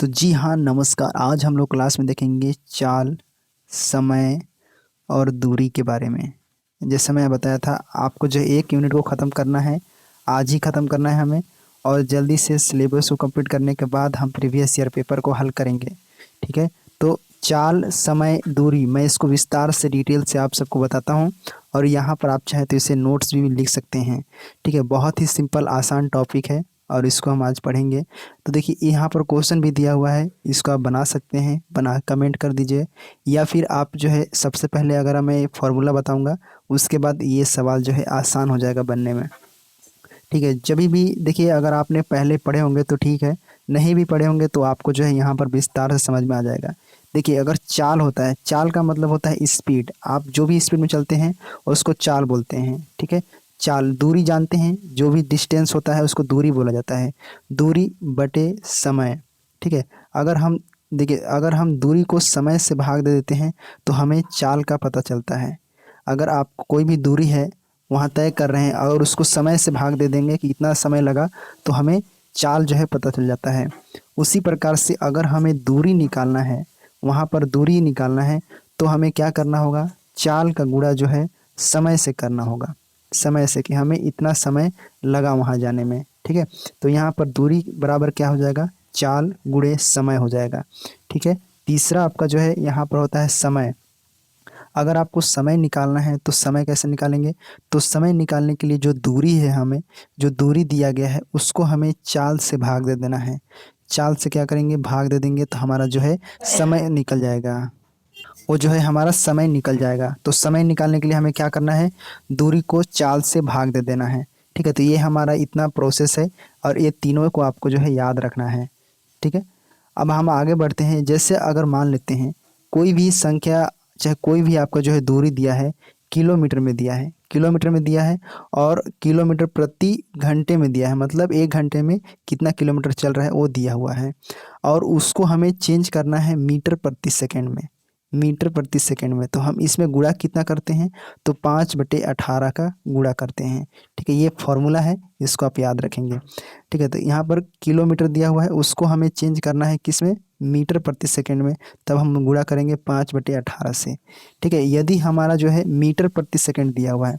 तो जी हाँ, नमस्कार। आज हम लोग क्लास में देखेंगे चाल, समय और दूरी के बारे में। जैसे मैं बताया था आपको जो 1 यूनिट को ख़त्म करना है, आज ही ख़त्म करना है हमें। और जल्दी से सिलेबस को कंप्लीट करने के बाद हम प्रीवियस ईयर पेपर को हल करेंगे। ठीक है, तो चाल, समय, दूरी मैं इसको विस्तार से डिटेल से आप सबको बताता हूँ। और यहाँ पर आप चाहे तो इसे नोट्स भी लिख सकते हैं। ठीक है, बहुत ही सिंपल आसान टॉपिक है और इसको हम आज पढ़ेंगे। तो देखिए यहाँ पर क्वेश्चन भी दिया हुआ है, इसको आप बना सकते हैं, बना कमेंट कर दीजिए। या फिर आप जो है सबसे पहले अगर मैं फार्मूला बताऊंगा, उसके बाद ये सवाल जो है आसान हो जाएगा बनने में। ठीक है, जब भी देखिए अगर आपने पहले पढ़े होंगे तो ठीक है, नहीं भी पढ़े होंगे तो आपको जो है यहाँ पर विस्तार से समझ में आ जाएगा। देखिए अगर चाल होता है, चाल का मतलब होता है स्पीड, आप जो भी स्पीड में चलते हैं उसको चाल बोलते हैं। ठीक है, चाल। दूरी जानते हैं, जो भी डिस्टेंस होता है उसको दूरी बोला जाता है। दूरी बटे समय। ठीक है, अगर हम देखिए अगर हम दूरी को समय से भाग दे देते हैं तो हमें चाल का पता चलता है। अगर आप कोई भी दूरी है वहाँ तय कर रहे हैं और उसको समय से भाग दे देंगे कि इतना समय लगा, तो हमें चाल जो है पता चल जाता है। उसी प्रकार से अगर हमें दूरी निकालना है, वहाँ पर दूरी निकालना है, तो हमें क्या करना होगा, चाल का गुणा जो है समय से करना होगा। समय से कि हमें इतना समय लगा वहाँ जाने में। ठीक है, तो यहाँ पर दूरी बराबर क्या हो जाएगा, चाल गुणे समय हो जाएगा। ठीक है, तीसरा आपका जो है यहाँ पर होता है समय। अगर आपको समय निकालना है तो समय कैसे निकालेंगे, तो समय निकालने के लिए जो दूरी है, हमें जो दूरी दिया गया है उसको हमें चाल से भाग दे देना है। चाल से क्या करेंगे, भाग दे देंगे तो हमारा जो है समय निकल जाएगा। वो जो है हमारा समय निकल जाएगा। तो समय निकालने के लिए हमें क्या करना है, दूरी को चाल से भाग दे देना है। ठीक है, तो ये हमारा इतना प्रोसेस है और ये तीनों को आपको जो है याद रखना है। ठीक है, अब हम आगे बढ़ते हैं। जैसे अगर मान लेते हैं कोई भी संख्या, चाहे कोई भी आपका जो है दूरी दिया है, किलोमीटर में दिया है, किलोमीटर में दिया है और किलोमीटर प्रति घंटे में दिया है, मतलब 1 घंटे में कितना किलोमीटर चल रहा है वो दिया हुआ है। और उसको हमें चेंज करना है मीटर प्रति सेकंड में। मीटर प्रति सेकंड में तो हम इसमें गुणा कितना करते हैं, तो 5/18 का गुणा करते हैं। ठीक है, ये फॉर्मूला है, इसको आप याद रखेंगे। ठीक है, तो यहाँ पर किलोमीटर दिया हुआ है, उसको हमें चेंज करना है किस में, मीटर प्रति सेकंड में। तब हम गुणा करेंगे 5/18 से। ठीक है, यदि हमारा जो है मीटर प्रति सेकंड दिया हुआ है,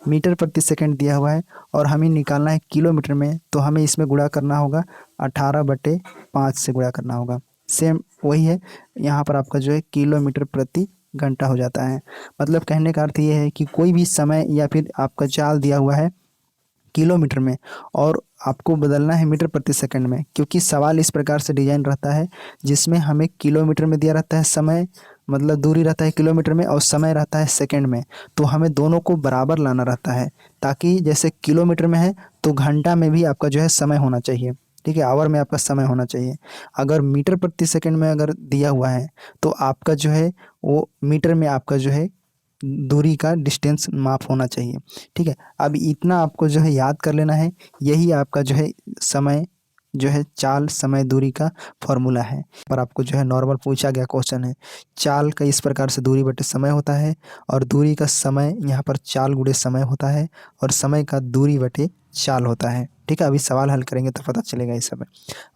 मीटर प्रति सेकंड दिया हुआ है और हमें निकालना है किलोमीटर में, तो हमें इसमें गुणा करना होगा 18/5 से गुणा करना होगा। सेम वही है, यहाँ पर आपका जो है किलोमीटर प्रति घंटा हो जाता है। मतलब कहने का अर्थ ये है कि कोई भी समय या फिर आपका चाल दिया हुआ है किलोमीटर में और आपको बदलना है मीटर प्रति सेकंड में, क्योंकि सवाल इस प्रकार से डिजाइन रहता है जिसमें हमें किलोमीटर में दिया रहता है समय, मतलब दूरी रहता है किलोमीटर में और समय रहता है सेकंड में। तो हमें दोनों को बराबर लाना रहता है, ताकि जैसे किलोमीटर में है तो घंटा में भी आपका जो है समय होना चाहिए। ठीक है, आवर में आपका समय होना चाहिए। अगर मीटर प्रति सेकंड में अगर दिया हुआ है तो आपका जो है वो मीटर में आपका जो है दूरी का डिस्टेंस माप होना चाहिए। ठीक है, अब इतना आपको जो है याद कर लेना है। यही आपका जो है समय, जो है चाल, समय, दूरी का फॉर्मूला है। पर आपको जो है नॉर्मल पूछा गया क्वेश्चन है, चाल का इस प्रकार से दूरी बटे समय होता है और दूरी का समय यहाँ पर चाल गुणे समय होता है और समय का दूरी बटे चाल होता है। ठीक है, अभी सवाल हल करेंगे तो पता चलेगा इस समय।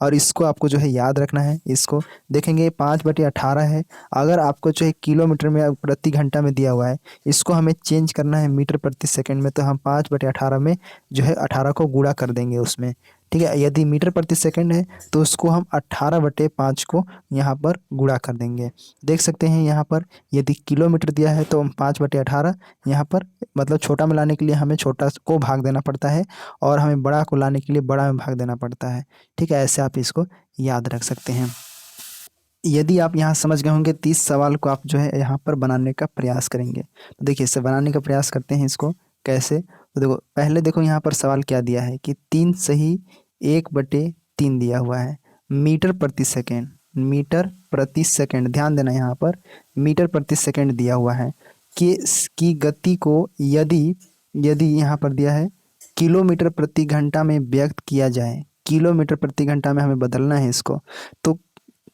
और इसको आपको जो है याद रखना है। इसको देखेंगे 5/18 है। अगर आपको जो है किलोमीटर में प्रति घंटा में दिया हुआ है, इसको हमें चेंज करना है मीटर प्रति सेकंड में, तो हम 5/18 में जो है 18 को गुणा कर देंगे उसमें। ठीक है, यदि मीटर प्रति सेकंड है तो उसको हम 18/5 को यहाँ पर गुणा कर देंगे। देख सकते हैं यहाँ पर यदि किलोमीटर दिया है तो हम 5/18 यहाँ पर, मतलब छोटा में लाने के लिए हमें छोटा को भाग देना पड़ता है और हमें बड़ा को लाने के लिए बड़ा में भाग देना पड़ता है। ठीक है, ऐसे आप इसको याद रख सकते हैं। यदि आप यहाँ समझ गए होंगे 30 सवाल को आप जो है यहाँ पर बनाने का प्रयास करेंगे। तो देखिए इसे बनाने का प्रयास करते हैं। इसको कैसे, तो देखो पहले देखो यहाँ पर सवाल क्या दिया है कि 3 सही 1/3 दिया हुआ है मीटर प्रति सेकेंड। मीटर प्रति सेकेंड, ध्यान देना यहाँ पर मीटर प्रति सेकेंड दिया हुआ है कि इसकी गति को यदि यदि यहाँ पर दिया है किलोमीटर प्रति घंटा में व्यक्त किया जाए, किलोमीटर प्रति घंटा में हमें बदलना है इसको, तो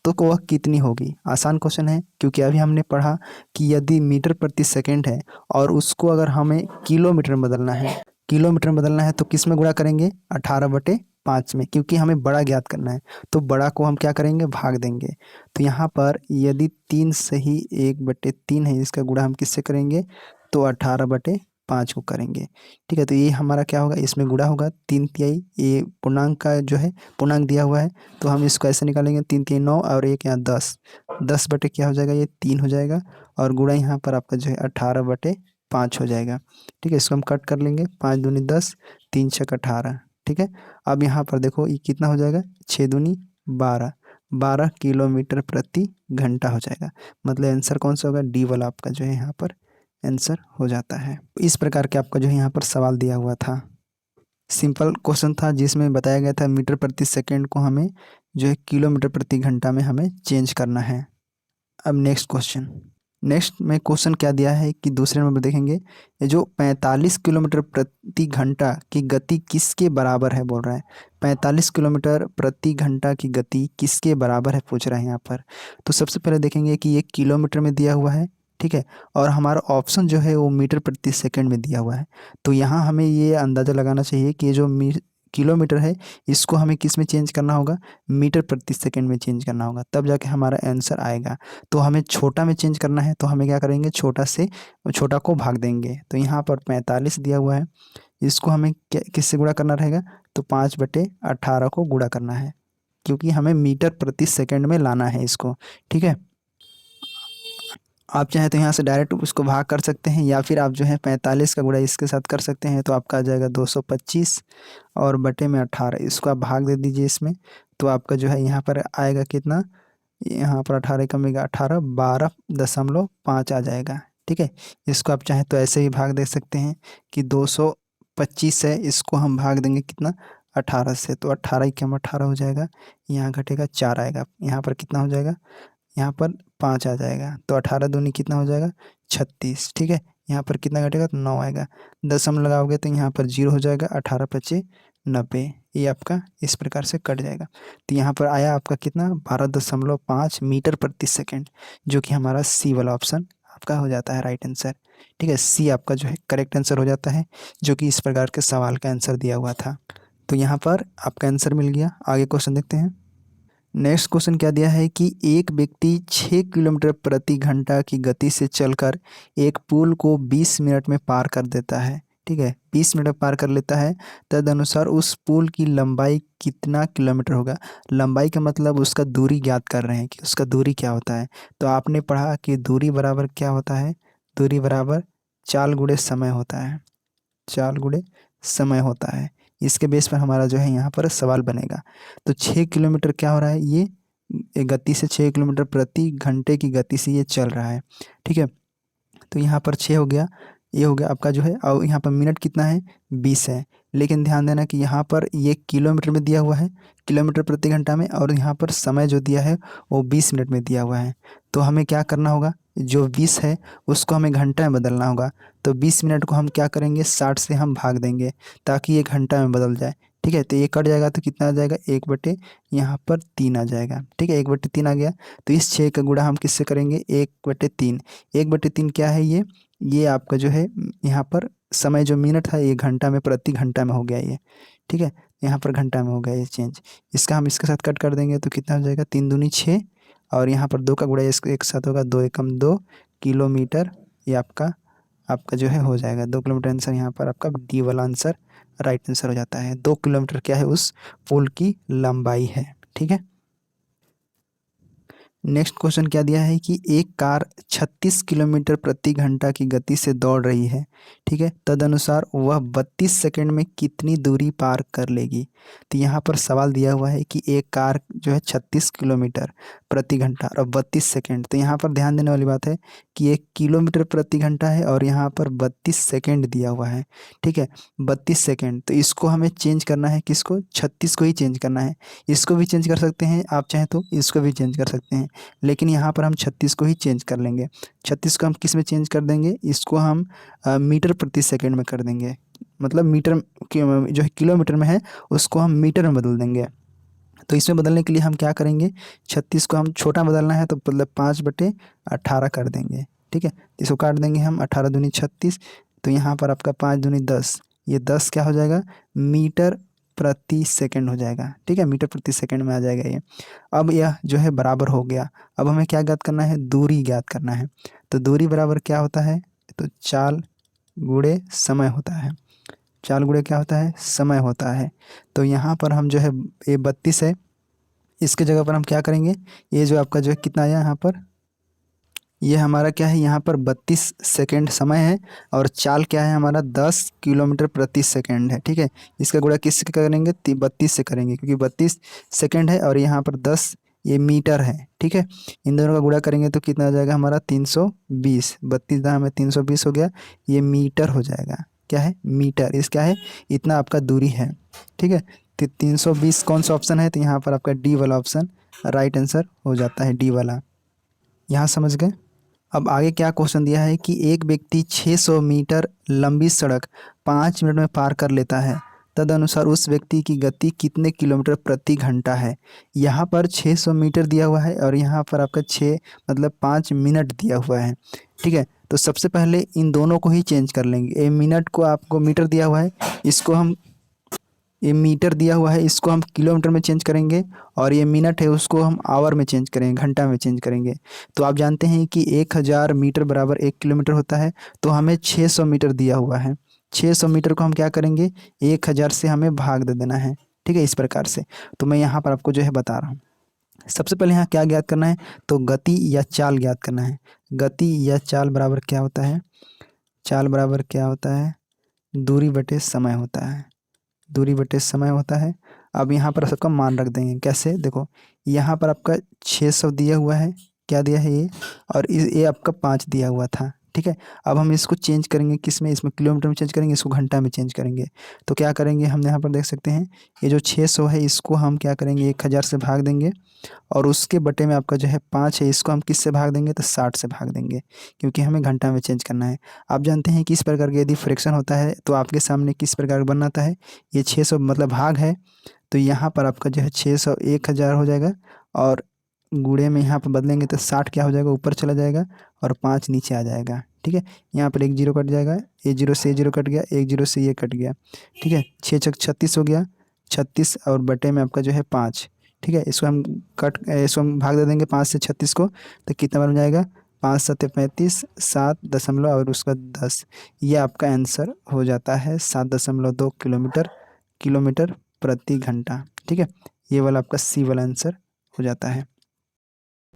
वह कितनी होगी। आसान क्वेश्चन है, क्योंकि अभी हमने पढ़ा कि यदि मीटर प्रति सेकंड है और उसको अगर हमें किलोमीटर में बदलना है, किलोमीटर में बदलना है तो किस में गुणा करेंगे, 18/5 में, क्योंकि हमें बड़ा ज्ञात करना है। तो बड़ा को हम क्या करेंगे, भाग देंगे। तो यहाँ पर यदि 3 सही 1/3 है, इसका गुणा हम किससे करेंगे, तो 18/5 को करेंगे। ठीक है, तो ये हमारा क्या होगा, इसमें गुणा होगा 3/3, ये पूर्णांक का जो है पूर्णांक दिया हुआ है, तो हम इसको ऐसे निकालेंगे 3×3 9 और एक यहाँ 10, 10 क्या हो जाएगा, ये 3 हो जाएगा, और गुणा यहाँ पर आपका जो है 18/5 हो जाएगा। ठीक है, इसको हम कट कर लेंगे, 5 दूनी 10, 3 छक 18। ठीक है, अब यहाँ पर देखो ये कितना हो जाएगा, 6 दूनी 12, 12 किलोमीटर प्रति घंटा हो जाएगा। मतलब आंसर कौन सा होगा, डी वाला आपका जो है यहाँ पर आंसर हो जाता है। इस प्रकार के आपका जो है यहाँ पर सवाल दिया हुआ था। सिंपल क्वेश्चन था जिसमें बताया गया था मीटर प्रति सेकंड को हमें जो है किलोमीटर प्रति घंटा में हमें चेंज करना है। अब नेक्स्ट क्वेश्चन, नेक्स्ट में क्वेश्चन क्या दिया है कि दूसरे नंबर देखेंगे, ये जो 45 किलोमीटर प्रति घंटा की गति किसके बराबर है बोल रहा है। 45 किलोमीटर प्रति घंटा की गति किसके बराबर है पूछ रहा है यहाँ पर। तो सबसे पहले देखेंगे कि ये किलोमीटर में दिया हुआ है, ठीक है, और हमारा ऑप्शन जो है वो मीटर प्रति सेकंड में दिया हुआ है। तो यहाँ हमें ये अंदाज़ा लगाना चाहिए कि ये जो किलोमीटर है इसको हमें किस में चेंज करना होगा, मीटर प्रति सेकंड में चेंज करना होगा, तब जाके हमारा आंसर आएगा। तो हमें छोटा में चेंज करना है, तो हमें क्या करेंगे, छोटा से छोटा को भाग देंगे। तो यहाँ पर 45 दिया हुआ है, इसको हमें किससे गुणा करना रहेगा, तो 5/18 को गुणा करना है, क्योंकि हमें मीटर प्रति सेकंड में लाना है इसको। ठीक है, आप चाहें तो यहाँ से डायरेक्ट उसको भाग कर सकते हैं, या फिर आप जो है 45 का गुणा इसके साथ कर सकते हैं, तो आपका आ जाएगा 225 और बटे में 18, इसको आप भाग दे दीजिए इसमें, तो आपका जो है यहाँ पर आएगा कितना, यहाँ पर 18 कमेगा 18, 12.5 आ जाएगा। ठीक है, इसको आप चाहें तो ऐसे ही भाग दे सकते हैं कि 225 है, इसको हम भाग देंगे कितना, 18 से, तो 18 ही कम 18 हो जाएगा, यहाँ घटेगा 4 आएगा, यहाँ पर कितना हो जाएगा, यहाँ पर 5 आ जाएगा, तो 18 दूनी कितना हो जाएगा, 36। ठीक है, यहाँ पर कितना घटेगा, तो 9 आएगा, दशमलव लगाओगे तो यहाँ पर 0 हो जाएगा, 18×5 = 90, ये आपका इस प्रकार से कट जाएगा। तो यहाँ पर आया आपका कितना, 12.5 मीटर प्रति सेकंड, जो कि हमारा सी वाला ऑप्शन आपका हो जाता है राइट आंसर। ठीक है, सी आपका जो है करेक्ट आंसर हो जाता है, जो कि इस प्रकार के सवाल का आंसर दिया हुआ था। तो यहाँ पर आपका आंसर मिल गया। आगे क्वेश्चन देखते हैं। नेक्स्ट क्वेश्चन क्या दिया है कि एक व्यक्ति 6 किलोमीटर प्रति घंटा की गति से चलकर एक पुल को 20 मिनट में पार कर देता है। ठीक है, 20 मिनट में पार कर लेता है, तदनुसार उस पुल की लंबाई कितना किलोमीटर होगा। लंबाई का मतलब उसका दूरी ज्ञात कर रहे हैं कि उसका दूरी क्या होता है। तो आपने पढ़ा कि दूरी बराबर क्या होता है, दूरी बराबर चाल गुणे समय होता है, चाल गुणे समय होता है। इसके बेस पर हमारा जो है यहाँ पर सवाल बनेगा। तो 6 किलोमीटर क्या हो रहा है, ये गति से 6 किलोमीटर प्रति घंटे की गति से ये चल रहा है। ठीक है, तो यहाँ पर 6 हो गया, ये हो गया आपका जो है, और यहाँ पर मिनट कितना है, 20 है। लेकिन ध्यान देना कि यहाँ पर ये किलोमीटर में दिया हुआ है, किलोमीटर प्रति घंटा में, और यहाँ पर समय जो दिया है वो 20 मिनट में दिया हुआ है। तो हमें क्या करना होगा, जो 20 है उसको हमें घंटा में बदलना होगा। तो 20 मिनट को हम क्या करेंगे, 60 से हम भाग देंगे ताकि ये घंटा में बदल जाए। ठीक है, तो ये कट जाएगा तो कितना आ जाएगा, 1/यहाँ पर 3 आ जाएगा। ठीक है, 1/3 आ गया। तो इस 6 का गुणा हम किससे करेंगे, 1/3। 1/3 क्या है, ये आपका जो है यहाँ पर समय जो मिनट था ये घंटा में, प्रति घंटा में हो गया ये। ठीक है, यहाँ पर घंटा में हो गया ये चेंज। इसका हम इसके साथ कट कर देंगे तो कितना हो जाएगा, 3 दूनी 6, और यहाँ पर 2 का गुणा इसके एक साथ होगा, 2 एकम 2 किलोमीटर। ये आपका आपका जो है हो जाएगा 2 किलोमीटर। आंसर यहाँ पर आपका डी वाला आंसर राइट आंसर हो जाता है। 2 किलोमीटर क्या है, उस पुल की लंबाई है। ठीक है, नेक्स्ट क्वेश्चन क्या दिया है कि एक कार 36 किलोमीटर प्रति घंटा की गति से दौड़ रही है। ठीक है, तदनुसार वह 32 सेकंड में कितनी दूरी पार कर लेगी। तो यहाँ पर सवाल दिया हुआ है कि एक कार जो है 36 किलोमीटर प्रति घंटा और 32 सेकंड। तो यहाँ पर ध्यान देने वाली बात है कि एक किलोमीटर प्रति घंटा है और यहाँ पर 32 सेकेंड दिया हुआ है। ठीक है, 32 सेकेंड, तो इसको हमें चेंज करना है, किसको, 36 को ही चेंज करना है। इसको भी चेंज कर सकते हैं आप चाहें तो, इसको भी चेंज कर सकते हैं, लेकिन यहाँ पर हम 36 को ही चेंज कर लेंगे। 36 को हम किस में चेंज कर देंगे, इसको हम मीटर प्रति सेकंड में कर देंगे। मतलब मीटर जो है किलोमीटर में है उसको हम मीटर में बदल देंगे। तो इसमें बदलने के लिए हम क्या करेंगे, 36 को हम छोटा बदलना है तो मतलब 5/18 कर देंगे। ठीक है, इसको काट देंगे हम, 18 दूनी 36, तो यहाँ पर आपका 5 दूनी 10, ये 10 क्या हो जाएगा, मीटर प्रति सेकंड हो जाएगा। ठीक है, मीटर प्रति सेकंड में आ जाएगा ये। अब यह जो है बराबर हो गया। अब हमें क्या ज्ञात करना है, दूरी ज्ञात करना है। तो दूरी बराबर क्या होता है, तो चाल गुणे समय होता है। चाल गुणे क्या होता है, समय होता है। तो यहाँ पर हम जो है, ये 32 है, इसके जगह पर हम क्या करेंगे, ये जो आपका जो है कितना आया यहाँ पर, ये हमारा क्या है, यहाँ पर 32 सेकेंड समय है, और चाल क्या है हमारा, 10 किलोमीटर प्रति सेकेंड है। ठीक है, इसका गुणा किससे करेंगे, 32 से करेंगे, क्योंकि 32 सेकेंड है और यहाँ पर 10 ये मीटर है। ठीक है, इन दोनों का गुणा करेंगे तो कितना आ जाएगा हमारा, 320। 32 दाम में 320 हो गया, ये मीटर हो जाएगा। क्या है, मीटर। इस क्या है, इतना आपका दूरी है। ठीक है, तो 320 कौन सा ऑप्शन है, तो यहाँ पर आपका डी वाला ऑप्शन राइट आंसर हो जाता है, डी वाला। यहाँ समझ गए। अब आगे क्या क्वेश्चन दिया है कि एक व्यक्ति 600 मीटर लंबी सड़क 5 मिनट में पार कर लेता है, तदनुसार उस व्यक्ति की गति कितने किलोमीटर प्रति घंटा है। यहाँ पर 600 मीटर दिया हुआ है और यहाँ पर आपका 6 मतलब 5 मिनट दिया हुआ है। ठीक है, तो सबसे पहले इन दोनों को ही चेंज कर लेंगे। ये मिनट को आपको मीटर दिया हुआ है, इसको हम, ये मीटर दिया हुआ है इसको हम किलोमीटर में चेंज करेंगे, और ये मिनट है उसको हम आवर में चेंज करेंगे, घंटा में चेंज करेंगे। तो आप जानते हैं कि 1000 मीटर बराबर 1 किलोमीटर होता है, तो हमें 600 मीटर दिया हुआ है। 600 मीटर को हम क्या करेंगे, 1000 से हमें भाग दे देना है। ठीक है, इस प्रकार से। तो मैं यहाँ पर आपको जो है बता रहा हूँ। सबसे पहले यहाँ क्या ज्ञात करना है, तो गति या चाल ज्ञात करना है। गति या चाल बराबर क्या होता है, चाल बराबर क्या होता है, दूरी बटे समय होता है। दूरी बटे समय होता है। अब यहाँ पर सबका मान रख देंगे, कैसे, देखो यहाँ पर आपका 600 दिया हुआ है, क्या दिया है ये, और ये आपका 5 दिया हुआ था। ठीक है, अब हम इसको चेंज करेंगे किस में, इसमें किलोमीटर में चेंज करेंगे, इसको घंटा में चेंज करेंगे। तो क्या करेंगे, हम यहाँ पर देख सकते हैं, ये जो 600 है इसको हम क्या करेंगे, 1000 से भाग देंगे, और उसके बटे में आपका जो है 5 है, इसको हम किससे भाग देंगे, तो 60 से भाग देंगे, क्योंकि हमें घंटा में चेंज करना है। आप जानते हैं कि इस प्रकार के यदि फ्रैक्शन होता है तो आपके सामने किस प्रकार बनाता है, ये 600 मतलब भाग है, तो यहाँ पर आपका जो है 600 1000 हो जाएगा, और गुणे में यहाँ पर बदलेंगे तो 60 क्या हो जाएगा, ऊपर चला जाएगा, और 5 नीचे आ जाएगा। ठीक है, यहाँ पर एक जीरो कट जाएगा, ये जीरो से ये जीरो कट गया, एक जीरो से ये कट गया। ठीक है, 6 छक 36 हो गया, 36 और बटे में आपका जो है 5। ठीक है, इसको हम भाग दे देंगे 5 से 36 को, तो कितना बन जाएगा, 5 7 35, 7 और उसका 10। ये आपका आंसर हो जाता है 7.2 किलोमीटर किलोमीटर प्रति घंटा। ठीक है, ये वाला आपका सी वाला आंसर हो जाता है।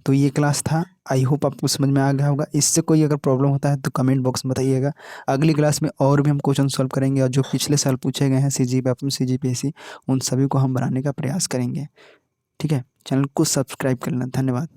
तो ये क्लास था, आई होप आपको समझ में आ गया होगा। इससे कोई अगर प्रॉब्लम होता है तो कमेंट बॉक्स में बताइएगा। अगली क्लास में और भी हम क्वेश्चन सॉल्व करेंगे, और जो पिछले साल पूछे गए हैं CGPAPM उन सभी को हम बनाने का प्रयास करेंगे। ठीक है, चैनल को सब्सक्राइब कर लेना। धन्यवाद।